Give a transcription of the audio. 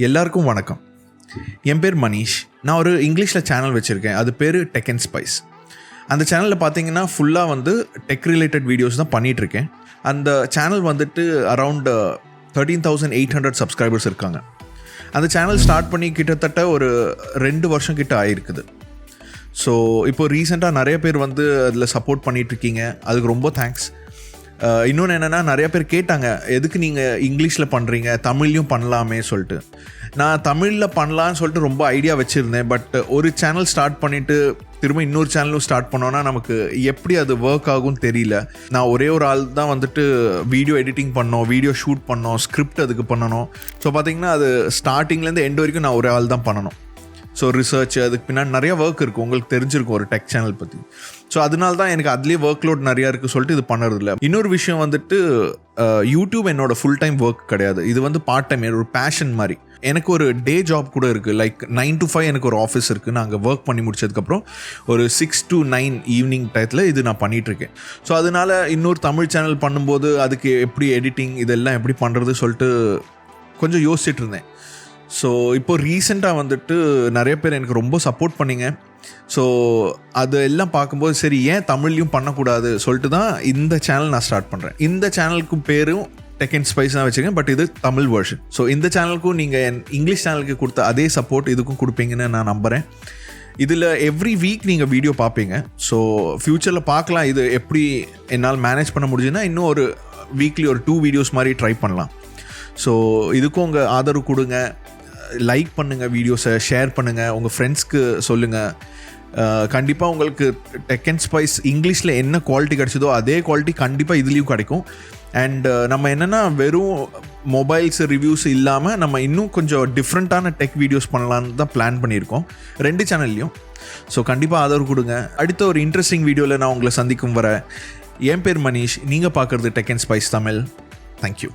எல்லாருக்கும் வணக்கம். என் பேர் மனிஷ். நான் ஒரு இங்கிலீஷில் சேனல் வச்சுருக்கேன். அது பேர் Technspice. அந்த சேனலில் பார்த்தீங்கன்னா ஃபுல்லாக டெக் ரிலேட்டட் வீடியோஸ் தான் பண்ணிகிட்ருக்கேன். அந்த சேனல் அரவுண்ட் 13,800 சப்ஸ்கிரைபர்ஸ் இருக்காங்க. அந்த சேனல் ஸ்டார்ட் பண்ணி கிட்டத்தட்ட ஒரு 2 வருஷம் கிட்ட ஆகிருக்குது. ஸோ இப்போது ரீசெண்டாக நிறைய பேர் அதில் சப்போர்ட் பண்ணிகிட்ருக்கீங்க. அதுக்கு ரொம்ப தேங்க்ஸ். இன்னொன்று என்னென்னா, நிறைய பேர் கேட்டாங்க, எதுக்கு நீங்கள் இங்கிலீஷில் பண்ணுறீங்க, தமிழ்லையும் பண்ணலாமே சொல்லிட்டு. நான் தமிழில் பண்ணலான்னு சொல்லிட்டு ரொம்ப ஐடியா வச்சுருந்தேன். பட் ஒரு சேனல் ஸ்டார்ட் பண்ணிவிட்டு திரும்ப இன்னொரு சேனலும் ஸ்டார்ட் பண்ணோன்னா நமக்கு எப்படி அது ஒர்க் ஆகும்னு தெரியல. நான் ஒரே ஒரு ஆள் தான் வீடியோ எடிட்டிங் பண்ணோம், வீடியோ ஷூட் பண்ணோம், ஸ்கிரிப்ட் அதுக்கு பண்ணணும். ஸோ பார்த்திங்கன்னா அது ஸ்டார்டிங்லேருந்து எண்ட் வரைக்கும் நான் ஒரே ஆள் தான் பண்ணணும். ஸோ ரிசர்ச், அதுக்கு பின்னாடி நிறையா ஒர்க் இருக்குது. உங்களுக்கு தெரிஞ்சிருக்கும் ஒரு டெக் சேனல் பற்றி. ஸோ அதனால தான் எனக்கு அதுலேயே ஒர்க் லோட் நிறையா இருக்குது சொல்லிட்டு இது பண்ணுறதில்ல. இன்னொரு விஷயம் யூடியூப் என்னோட ஃபுல் டைம் ஒர்க் கிடையாது. இது பார்ட் டைம், ஒரு பேஷன் மாதிரி. எனக்கு ஒரு டே ஜாப் கூட இருக்குது. லைக் 9 to 5 எனக்கு ஒரு ஆஃபீஸ் இருக்குது. நான் அங்கே ஒர்க் பண்ணி முடிச்சதுக்கப்புறம் ஒரு 6 to 9 ஈவினிங் டயத்தில் இது நான் பண்ணிகிட்ருக்கேன். ஸோ அதனால் இன்னொரு தமிழ் சேனல் பண்ணும்போது அதுக்கு எப்படி எடிட்டிங் இதெல்லாம் எப்படி பண்ணுறது சொல்லிட்டு கொஞ்சம் யோசிச்சுட்டு இருந்தேன். ஸோ இப்போது ரீசெண்டாக நிறைய பேர் எனக்கு ரொம்ப சப்போர்ட் பண்ணிங்க. ஸோ அது எல்லாம் பார்க்கும்போது சரி, ஏன் தமிழ்லையும் பண்ணக்கூடாது சொல்லிட்டு தான் இந்த சேனல் நான் ஸ்டார்ட் பண்ணுறேன். இந்த சேனலுக்கும் பேரும் Technspice தான் வச்சுருக்கேன். பட் இது தமிழ் வெர்ஷன். ஸோ இந்த சேனலுக்கும் நீங்கள் என் இங்கிலீஷ் சேனலுக்கு கொடுத்த அதே சப்போர்ட் இதுக்கும் கொடுப்பீங்கன்னு நான் நம்புகிறேன். இதில் எவ்ரி வீக் நீங்கள் வீடியோ பார்ப்பீங்க. ஸோ ஃப்யூச்சரில் பார்க்கலாம் இது எப்படி என்னால் மேனேஜ் பண்ண முடிஞ்சுன்னா இன்னும் ஒரு வீக்லி ஒரு 2 வீடியோஸ் மாதிரி ட்ரை பண்ணலாம். ஸோ இதுக்கும் உங்கள் ஆதரவு கொடுங்க, லைக் பண்ணுங்கள், வீடியோஸை ஷேர் பண்ணுங்கள், உங்கள் ஃப்ரெண்ட்ஸ்க்கு சொல்லுங்கள். கண்டிப்பாக உங்களுக்கு Technspice இங்கிலீஷில் என்ன குவாலிட்டி கிடச்சதோ அதே குவாலிட்டி கண்டிப்பாக இதுலேயும் கிடைக்கும். அண்ட் நம்ம என்னென்னா வெறும் மொபைல்ஸ் ரிவ்யூஸ் இல்லாமல் நம்ம இன்னும் கொஞ்சம் டிஃப்ரெண்ட்டான டெக் வீடியோஸ் பண்ணலான்னு தான் பிளான் பண்ணியிருக்கோம் 2 சேனல்லையும். ஸோ கண்டிப்பாக ஆதரவு கொடுங்க. அடுத்த ஒரு இன்ட்ரெஸ்டிங் வீடியோவில் நான் உங்களை சந்திக்கும் வர. என் பேர் மனிஷ். நீங்கள் பார்க்குறது Technspice தமிழ். தேங்க்யூ.